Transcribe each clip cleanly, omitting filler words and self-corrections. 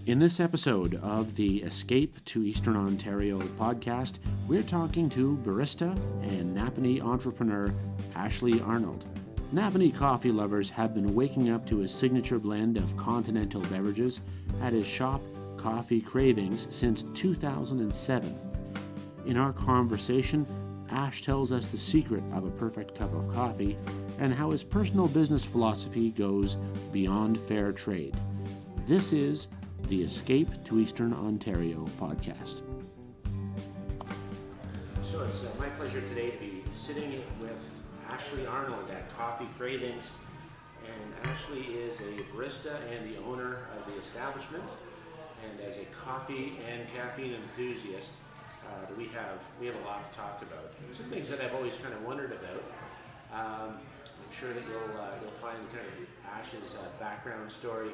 In this episode of the Escape to Eastern Ontario podcast, we're talking to barista and Napanee entrepreneur Ashely Arnold. Napanee Coffee Lovers have been waking up to his signature blend of continental beverages at his shop, Coffee Cravings, since 2007. In our conversation, Ash tells us the secret of a perfect cup of coffee and how his personal business philosophy goes beyond fair trade. This is the Escape to Eastern Ontario podcast. So it's my pleasure today to be sitting with Ashely Arnold at Coffee Cravings. And Ashely is a barista and the owner of the establishment. And as a coffee and caffeine enthusiast, we have a lot to talk about. Some things that I've always kind of wondered about. I'm sure that you'll find kind of Ash's background story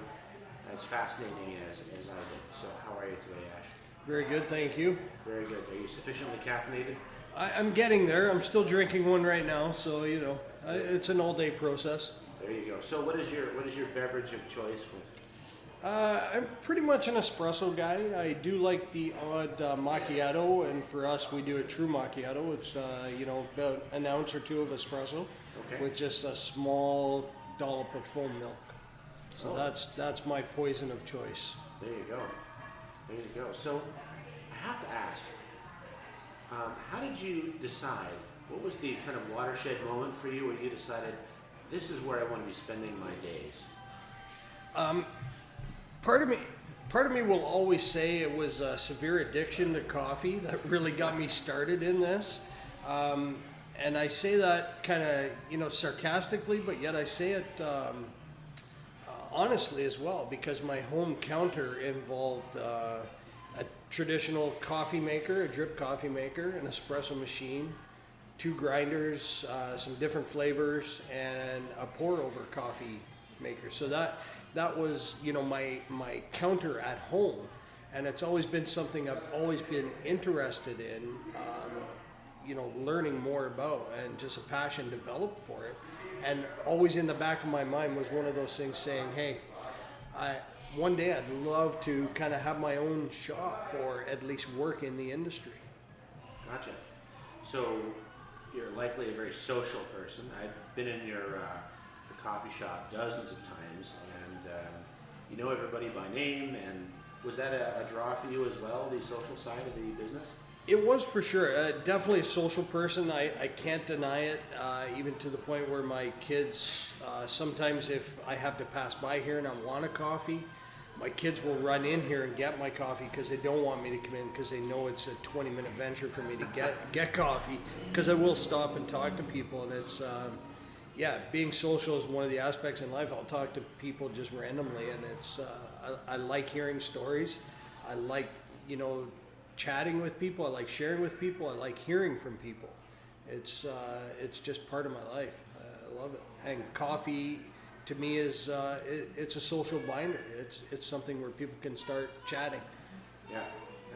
as fascinating as I did. So how are you today, Ash? Very good, thank you. Very good. Are you sufficiently caffeinated? I'm getting there. I'm still drinking one right now, so it's an all-day process. There you go. So what is your beverage of choice with? I'm pretty much an espresso guy. I do like the odd macchiato, and for us, we do a true macchiato. It's about an ounce or two of espresso, with just a small dollop of foam milk. So that's my poison of choice. There you go. So I have to ask, how did you decide? What was the kind of watershed moment for you where you decided this is where I want to be spending my days? Part of me will always say it was a severe addiction to coffee that really got me started in this. And I say that kind of, sarcastically, but yet I say it honestly as well, because my home counter involved a traditional coffee maker, a drip coffee maker, an espresso machine, 2 grinders, some different flavors, and a pour-over coffee maker. So that was, my counter at home, and it's always been something I've always been interested in, learning more about, and just a passion developed for it. And always in the back of my mind was one of those things saying, hey, one day I'd love to kind of have my own shop, or at least work in the industry. Gotcha. So you're likely a very social person. I've been in your coffee shop dozens of times, and you know everybody by name. And was that a draw for you as well, the social side of the business? It was, for sure. Definitely a social person. I can't deny it, even to the point where my kids, sometimes if I have to pass by here and I want a coffee, my kids will run in here and get my coffee because they don't want me to come in, because they know it's a 20-minute venture for me to get coffee, because I will stop and talk to people. And it's, being social is one of the aspects in life. I'll talk to people just randomly, and it's, I like hearing stories. I like, chatting with people. I like sharing with people. I like hearing from people. It's just part of my life. I love it. And coffee, to me, is it's a social binder. It's something where people can start chatting. Yeah,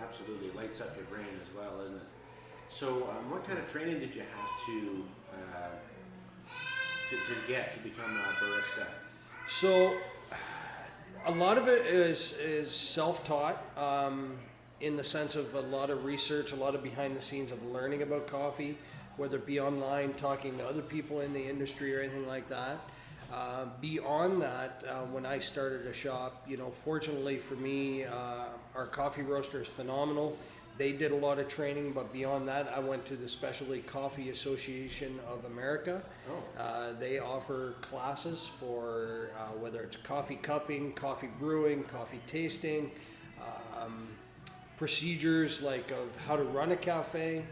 absolutely. It lights up your brain as well, isn't it? So, what kind of training did you have to get to become a barista? So, a lot of it is self-taught. In the sense of a lot of research, a lot of behind the scenes of learning about coffee, whether it be online, talking to other people in the industry or anything like that. Beyond that, when I started a shop, fortunately for me, our coffee roaster is phenomenal. They did a lot of training, but beyond that, I went to the Specialty Coffee Association of America. They offer classes for whether it's coffee cupping, coffee brewing, coffee tasting, procedures like of how to run a cafe.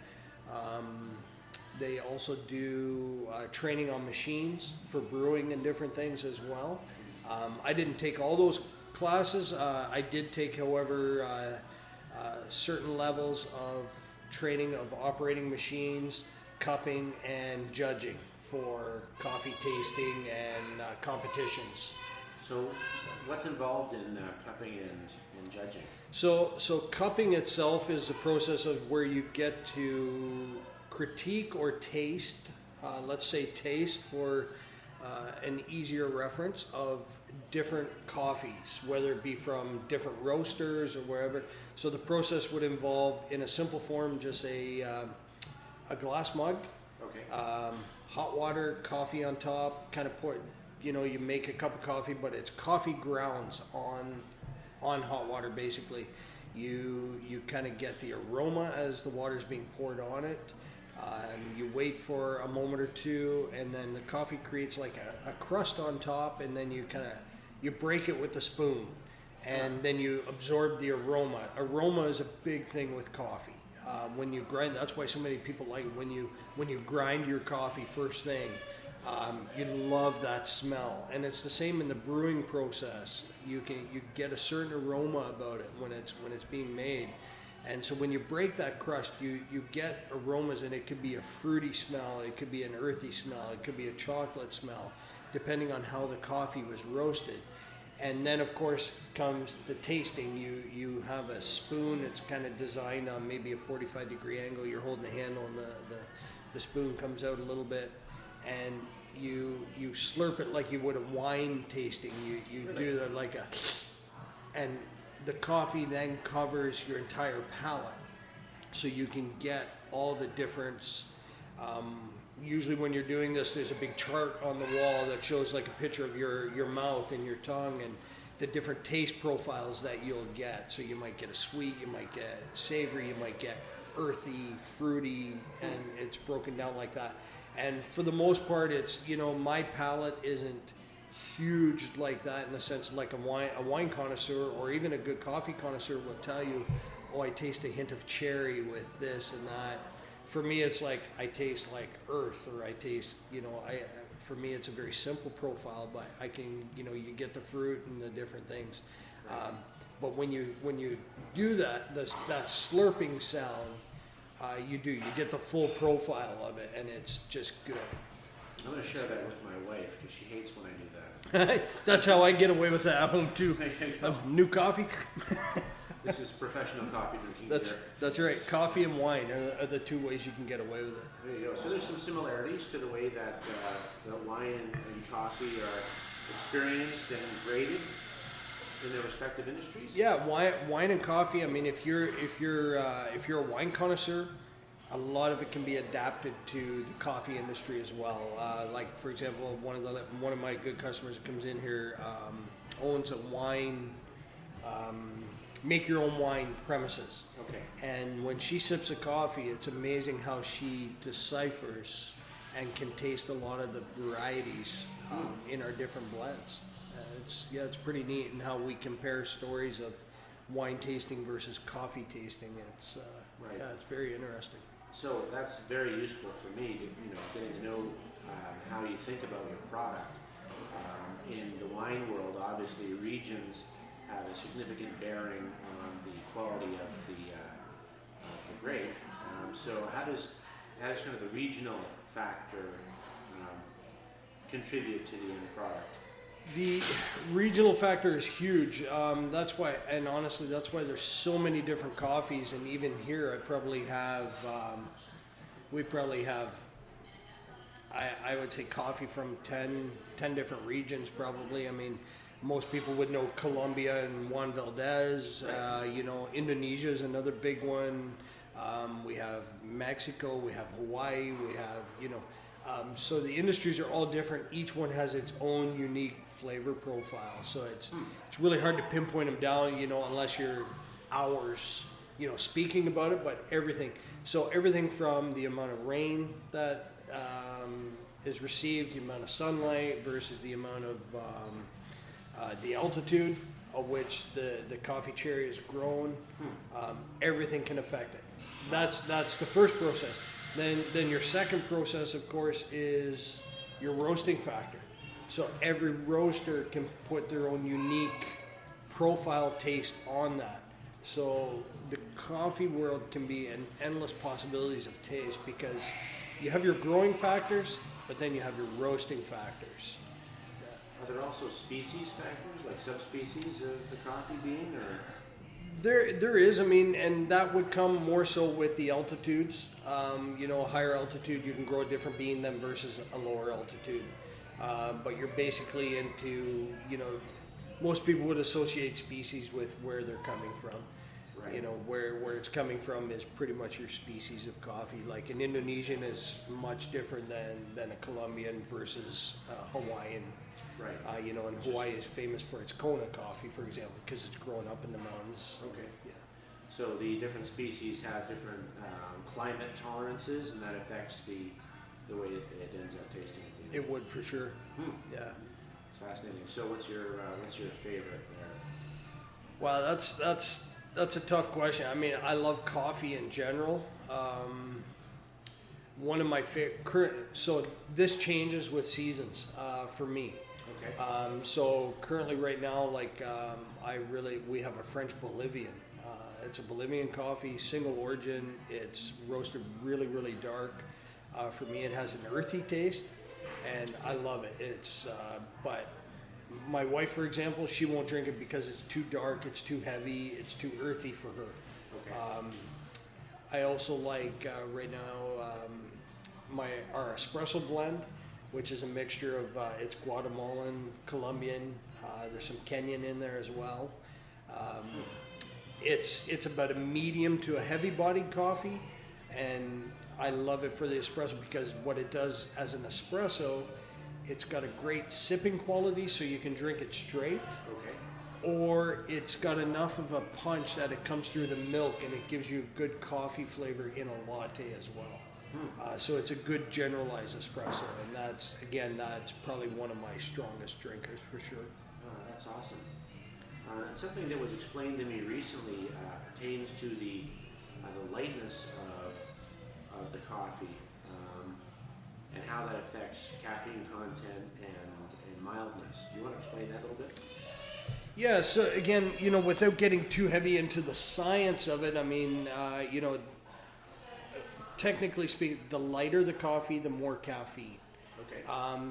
They also do training on machines for brewing and different things as well. I didn't take all those classes. I did take, however, certain levels of training of operating machines, cupping, and judging for coffee tasting and competitions. So what's involved in cupping and judging? So cupping itself is the process of where you get to critique or taste, let's say taste for an easier reference of different coffees, whether it be from different roasters or wherever. So the process would involve, in a simple form, just a glass mug, Okay. hot water, coffee on top, kind of pour, you make a cup of coffee, but it's coffee grounds on hot water basically. You kind of get the aroma as the water's being poured on it. You wait for a moment or two, and then the coffee creates like a crust on top, and then you break it with the spoon, and then you absorb the aroma. Aroma is a big thing with coffee. When you grind, that's why so many people like it. When you grind your coffee first thing, you love that smell, and it's the same in the brewing process. You get a certain aroma about it when it's being made. And so when you break that crust, you get aromas, and it could be a fruity smell, it could be an earthy smell, it could be a chocolate smell, depending on how the coffee was roasted. And then, of course, comes the tasting. You have a spoon. It's kind of designed on maybe a 45-degree angle. You're holding the handle, and the spoon comes out a little bit, and you slurp it like you would a wine tasting. You do that like and the coffee then covers your entire palate, so you can get all the difference. Usually when you're doing this, there's a big chart on the wall that shows like a picture of your mouth and your tongue and the different taste profiles that you'll get. So you might get a sweet, you might get savory, you might get earthy, fruity, and it's broken down like that. And for the most part, it's, my palate isn't huge like that, in the sense of like a wine connoisseur or even a good coffee connoisseur will tell you, oh, I taste a hint of cherry with this and that. For me, it's like I taste like earth, or I taste, for me, it's a very simple profile, but I can, you get the fruit and the different things. But when you do that slurping sound, you get the full profile of it, and it's just good. I'm going to share that with my wife because she hates when I do that. That's how I get away with that at home too. New coffee. This is professional coffee drinking. That's right. Coffee and wine are the two ways you can get away with it. There you go. So there's some similarities to the way that wine and coffee are experienced and graded in their respective industries. Yeah, wine and coffee. I mean, if you're a wine connoisseur, a lot of it can be adapted to the coffee industry as well. Like, for example, one of my good customers that comes in here owns a wine, make your own wine premises. Okay. And when she sips a coffee, it's amazing how she deciphers and can taste a lot of the varieties in our different blends. It's pretty neat, and how we compare stories of wine tasting versus coffee tasting. It's right. it's very interesting. So that's very useful for me to getting to know how you think about your product. In the wine world, obviously regions have a significant bearing on the quality of the grape. So how does kind of the regional factor contribute to the end product? The regional factor is huge. That's why, and honestly, that's why there's so many different coffees. And even here, we probably have, I would say, coffee from 10 different regions probably. I mean, most people would know Colombia and Juan Valdez. Indonesia is another big one. We have Mexico, we have Hawaii, we have, so the industries are all different. Each one has its own unique flavor profile. So it's really hard to pinpoint them down, unless you're hours, speaking about it, but everything. So everything from the amount of rain that is received, the amount of sunlight versus the amount of the altitude at which the coffee cherry is grown, everything can affect it. That's the first process. Then your second process, of course, is your roasting factor. So every roaster can put their own unique profile taste on that. So the coffee world can be an endless possibilities of taste, because you have your growing factors, but then you have your roasting factors. Are there also species factors, like subspecies of the coffee bean, or? There is, and that would come more so with the altitudes. A higher altitude, you can grow a different bean than versus a lower altitude. but you're basically into, most people would associate species with where they're coming from. Right. Where it's coming from is pretty much your species of coffee. Like an Indonesian is much different than a Colombian versus Hawaiian. Right. And Hawaii is famous for its Kona coffee, for example, because it's grown up in the mountains. Okay. Yeah. So the different species have different climate tolerances, and that affects the way it ends up tasting. It would for sure. Yeah. It's fascinating. So what's your favorite there? Well, that's a tough question. I mean, I love coffee in general. One of my favorite so this changes with seasons for me. Okay. So currently, right now, like we have a French Bolivian. It's a Bolivian coffee, single origin. It's roasted really, really dark. For me, it has an earthy taste, and I love it. But my wife, for example, she won't drink it because it's too dark, it's too heavy, it's too earthy for her. Okay. I also like right now our espresso blend, which is a mixture of it's Guatemalan, Colombian. There's some Kenyan in there as well. It's about a medium to a heavy-bodied coffee, and I love it for the espresso because what it does as an espresso, it's got a great sipping quality, so you can drink it straight. Okay. Or it's got enough of a punch that it comes through the milk and it gives you a good coffee flavor in a latte as well. So it's a good generalized espresso, and that's probably one of my strongest drinkers for sure. That's awesome. Something that was explained to me recently pertains to the lightness of the coffee and how that affects caffeine content and mildness. Do you want to explain that a little bit? Yeah, so again, without getting too heavy into the science of it, I mean, technically speaking, the lighter the coffee, the more caffeine. Okay.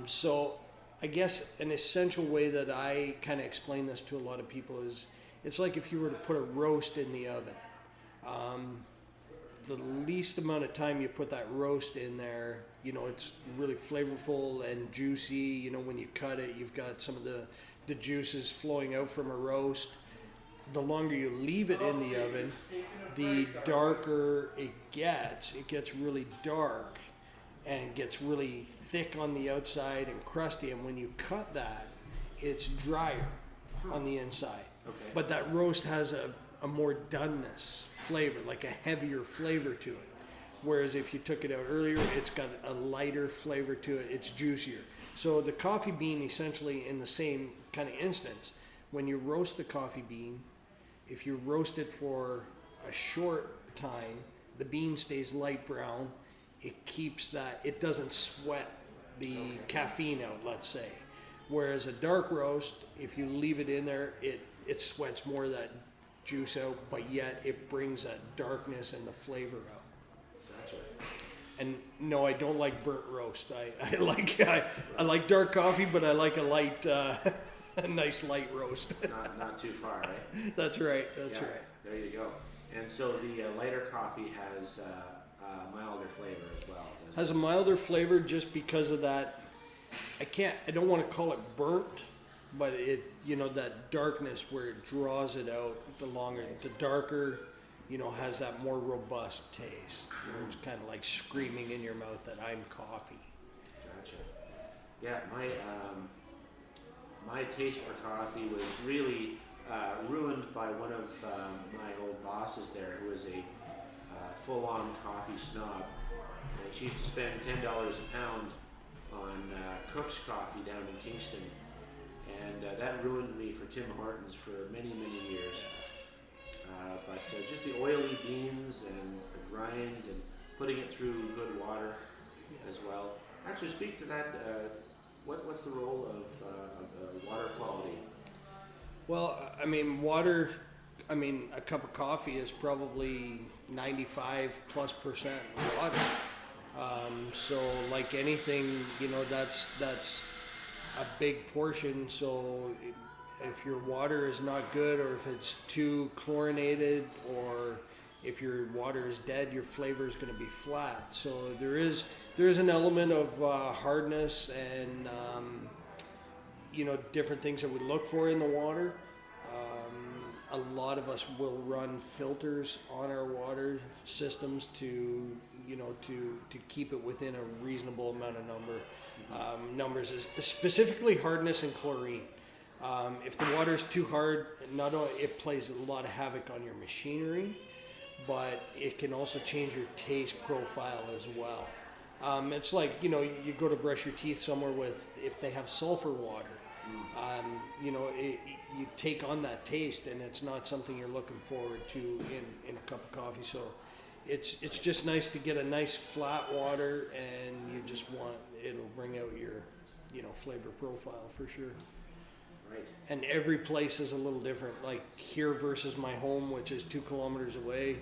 So I guess an essential way that I kind of explain this to a lot of people is it's like if you were to put a roast in the oven. The least amount of time you put that roast in there, it's really flavorful and juicy. When you cut it, you've got some of the juices flowing out from a roast. The longer you leave it in the oven, the darker it gets. It gets really dark and gets really thick on the outside and crusty. And when you cut that, it's drier on the inside. Okay. But that roast has a more doneness flavor, like a heavier flavor to it. Whereas if you took it out earlier, it's got a lighter flavor to it. It's juicier. So the coffee bean, essentially in the same kind of instance, when you roast the coffee bean, if you roast it for a short time, the bean stays light brown. It doesn't sweat the caffeine out, let's say. Whereas a dark roast, if you leave it in there, it sweats more of that juice out, but yet it brings that darkness and the flavor out. Gotcha. And no, I don't like burnt roast. I like dark coffee, but I like a light, a nice light roast. Not too far, right? That's right. That's right. There you go. And so the lighter coffee has a milder flavor as well. Has a milder flavor just because of that. I don't want to call it burnt, but that darkness where it draws it out. The darker, has that more robust taste. It's kind of like screaming in your mouth that I'm coffee. Gotcha. Yeah, my taste for coffee was really ruined by one of my old bosses there, who was a full-on coffee snob. And she used to spend $10 a pound on Cook's coffee down in Kingston. And that ruined me for Tim Hortons for many, many years. But just the oily beans and the grind and putting it through good water as well. Actually, speak to that. What's the role of water quality? Well, a cup of coffee is probably 95+% water. So like anything, that's a big portion. So if your water is not good, or if it's too chlorinated, or If your water is dead, your flavor is going to be flat. So there is an element of hardness and different things that we look for in the water. A lot of us will run filters on our water systems to keep it within a reasonable amount of numbers, specifically hardness and chlorine. If the water is too hard, not only it plays a lot of havoc on your machinery, but it can also change your taste profile as well. It's like, you go to brush your teeth somewhere if they have sulfur water, you take on that taste, and it's not something you're looking forward to in a cup of coffee. So it's just nice to get a nice flat water, and you just it'll bring out your, flavor profile for sure. Right. And every place is a little different. Like here versus my home, which is 2 kilometers away,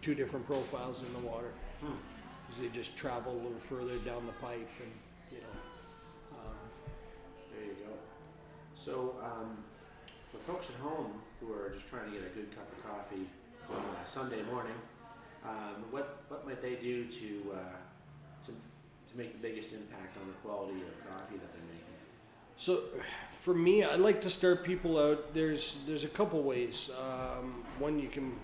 2 different profiles in the water. They just travel a little further down the pipe, and there you go. So for folks at home who are just trying to get a good cup of coffee on a Sunday morning, what might they do to make the biggest impact on the quality of coffee that they're making? So for me, I like to start people out. There's a couple ways. One, you can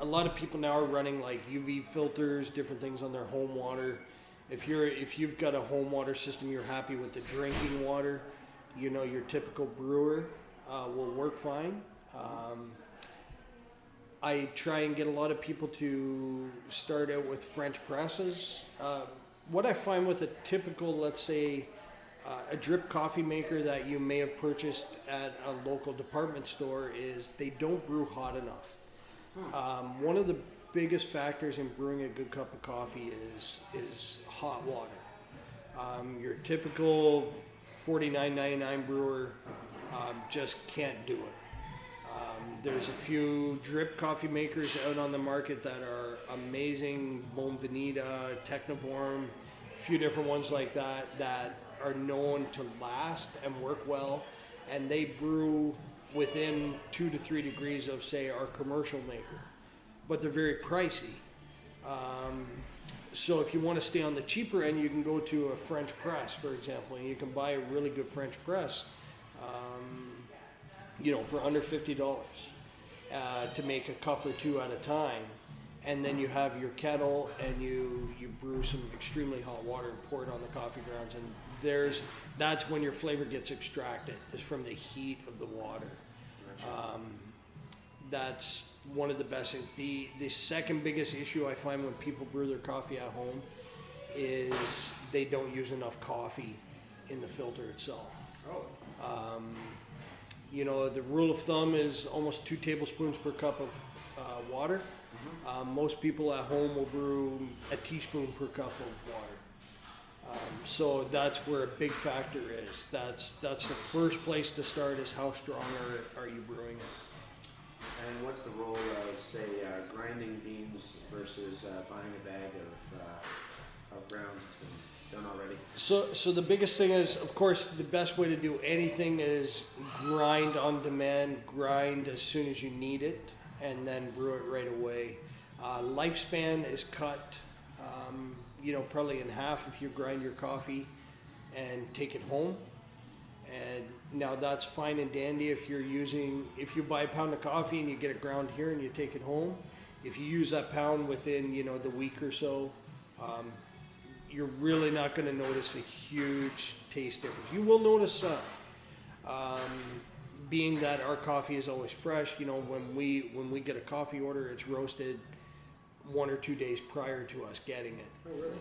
a lot of people now are running like UV filters, different things on their home water. If you've got a home water system, you're happy with the drinking water, your typical brewer will work fine. I try and get a lot of people to start out with French presses. What I find with a typical, let's say, a drip coffee maker that you may have purchased at a local department store is they don't brew hot enough. One of the biggest factors in brewing a good cup of coffee is hot water. Your typical $49.99 brewer just can't do it. There's a few drip coffee makers out on the market that are amazing. Bon Venita, Techniform, a few different ones like that are known to last and work well, and they brew within 2 to 3 degrees of, say, our commercial maker, but they're very pricey. So if you want to stay on the cheaper end, you can go to a French press, for example, and you can buy a really good French press, for under $50 to make a cup or 2 at a time. And then you have your kettle, and you brew some extremely hot water and pour it on the coffee grounds, and that's when your flavor gets extracted, is from the heat of the water. That's one of the best things. The second biggest issue I find when people brew their coffee at home is they don't use enough coffee in the filter itself. The rule of thumb is almost 2 tablespoons per cup of water. Most people at home will brew a teaspoon per cup of water. So that's where a big factor is. That's the first place to start, is how strong are you brewing it. And what's the role of, say, grinding beans versus buying a bag of grounds that's been done already? So the biggest thing is, of course, the best way to do anything is grind on demand, grind as soon as you need it, and then brew it right away. Lifespan is cut, probably in half if you grind your coffee and take it home. And now that's fine and dandy if you buy a pound of coffee and you get it ground here and you take it home. If you use that pound within, the week or so, you're really not going to notice a huge taste difference. You will notice some. Being that our coffee is always fresh, when we get a coffee order, it's roasted 1 or 2 days prior to us getting it. Oh, really?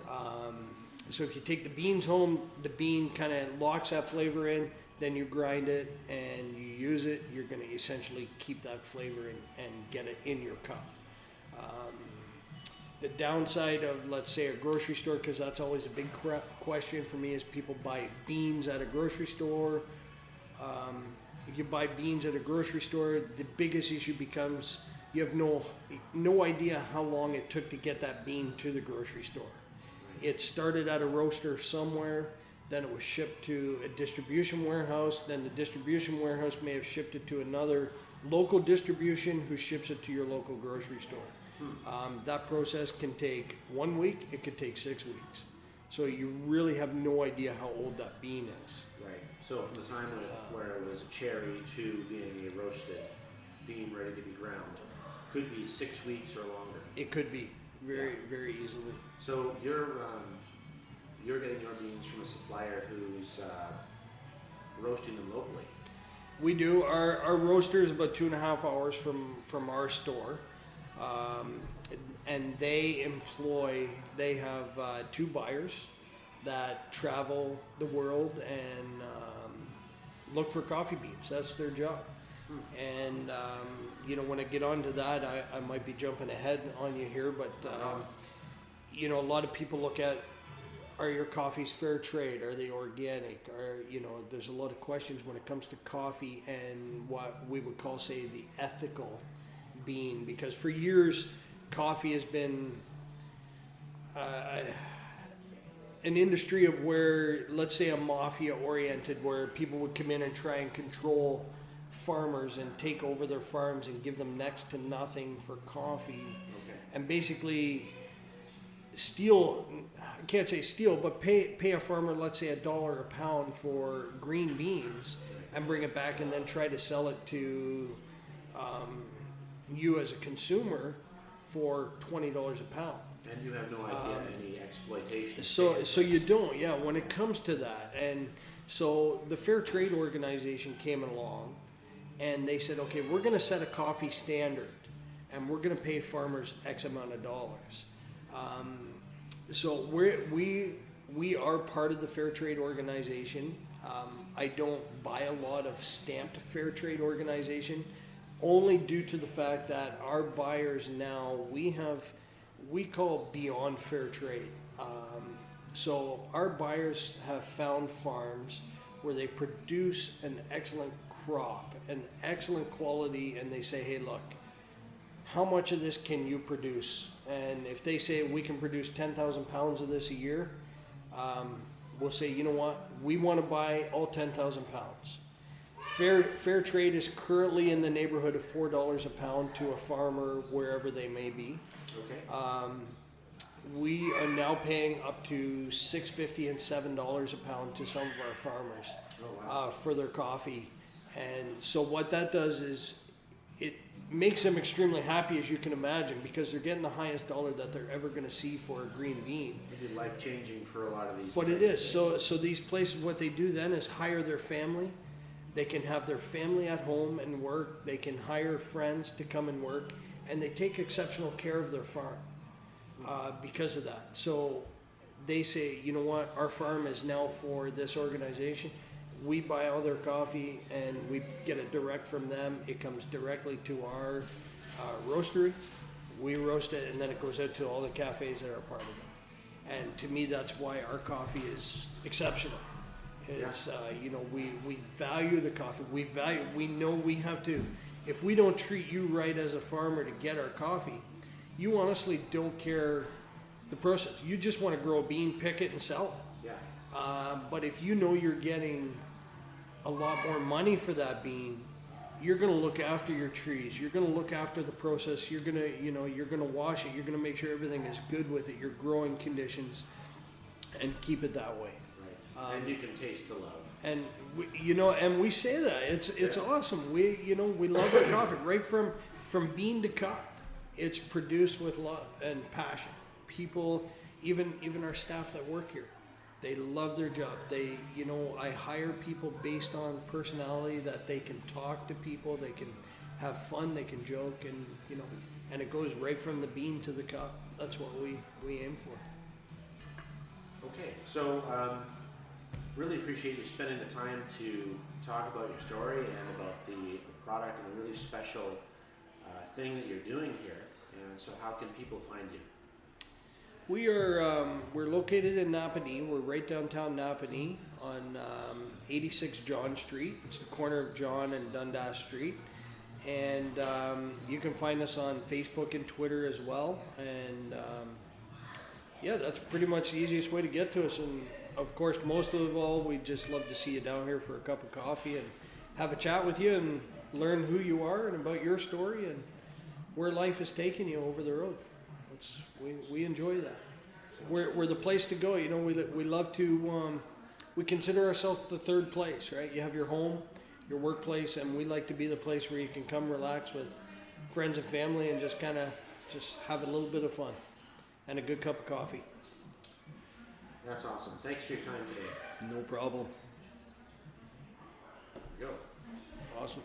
So if you take the beans home, the bean kind of locks that flavor in, then you grind it and you use it, you're going to essentially keep that flavor and get it in your cup. The downside of, let's say, a grocery store, because that's always a big question for me, is people buy beans at a grocery store. If you buy beans at a grocery store, the biggest issue becomes you have no idea how long it took to get that bean to the grocery store. It started at a roaster somewhere, then it was shipped to a distribution warehouse, then the distribution warehouse may have shipped it to another local distribution who ships it to your local grocery store. That process can take 1 week, it could take 6 weeks. So you really have no idea how old that bean is. Right. So from the time where it was a cherry to being a roasted bean ready to be ground, could be 6 weeks or longer. It could be very easily. So you're getting your beans from a supplier who's roasting them locally. We do. Our roaster is about 2.5 hours from our store. And they have 2 buyers that travel the world and look for coffee beans. That's their job. And when I get onto that, I might be jumping ahead on you here, but a lot of people look at, are your coffees fair trade? Are they organic? There's a lot of questions when it comes to coffee and what we would call, say, the ethical bean, because for years coffee has been an industry of where, let's say, a mafia oriented, where people would come in and try and control farmers and take over their farms and give them next to nothing for coffee. And basically steal, I can't say steal, but pay a farmer, let's say, $1 a pound for green beans and bring it back and then try to sell it to you as a consumer for $20 a pound. And you have no idea any exploitation. So you don't, when it comes to that. And so the Fair Trade Organization came along and they said, okay, we're going to set a coffee standard and we're going to pay farmers X amount of dollars. So we are part of the Fair Trade Organization. I don't buy a lot of stamped Fair Trade Organization, only due to the fact that our buyers now, we call beyond fair trade. So our buyers have found farms where they produce an excellent crop, an excellent quality, and they say, hey, look, how much of this can you produce? And if they say we can produce 10,000 pounds of this a year, we'll say, you know what, we want to buy all 10,000 pounds. Fair trade is currently in the neighborhood of $4 a pound to a farmer wherever they may be. Okay. We are now paying up to $6.50 and $7 a pound to some of our farmers for their coffee. And so what that does is it makes them extremely happy, as you can imagine, because they're getting the highest dollar that they're ever going to see for a green bean. It'd be life-changing for a lot of these But places. it is. So these places, what they do then is hire their family. They can have their family at home and work. They can hire friends to come and work. And they take exceptional care of their farm because of that. So they say, you know what, our farm is now for this organization. We buy all their coffee and we get it direct from them. It comes directly to our roastery. We roast it and then it goes out to all the cafes that are part of it. And to me, that's why our coffee is exceptional. It's, we value the coffee. We know we have to, if we don't treat you right as a farmer to get our coffee, you honestly don't care the process. You just want to grow a bean, pick it, and sell it. Yeah. But if you know you're getting a lot more money for that bean, you're going to look after your trees. You're going to look after the process. You're going to, you're going to wash it. You're going to make sure everything is good with it, your growing conditions, and keep it that way. Right. And you can taste the love. And and we say that it's awesome. We love our coffee right from bean to cup. It's produced with love and passion. People, even our staff that work here, they love their job. I hire people based on personality, that they can talk to people, they can have fun, they can joke, and and it goes right from the bean to the cup. That's what we aim for. Okay, so really appreciate you spending the time to talk about your story and about the product and the really special thing that you're doing here. And so how can people find you? We're located in Napanee. We're right downtown Napanee on 86 John Street. It's the corner of John and Dundas Street. And you can find us on Facebook and Twitter as well. And that's pretty much the easiest way to get to us. And of course, most of all, we'd just love to see you down here for a cup of coffee and have a chat with you and learn who you are and about your story and where life is taking you over the road. We enjoy that. We're the place to go. You know, we love to, we consider ourselves the third place, right? You have your home, your workplace, and we like to be the place where you can come relax with friends and family and just kind of just have a little bit of fun and a good cup of coffee. That's awesome. Thanks for your time today. No problem. Go. Awesome.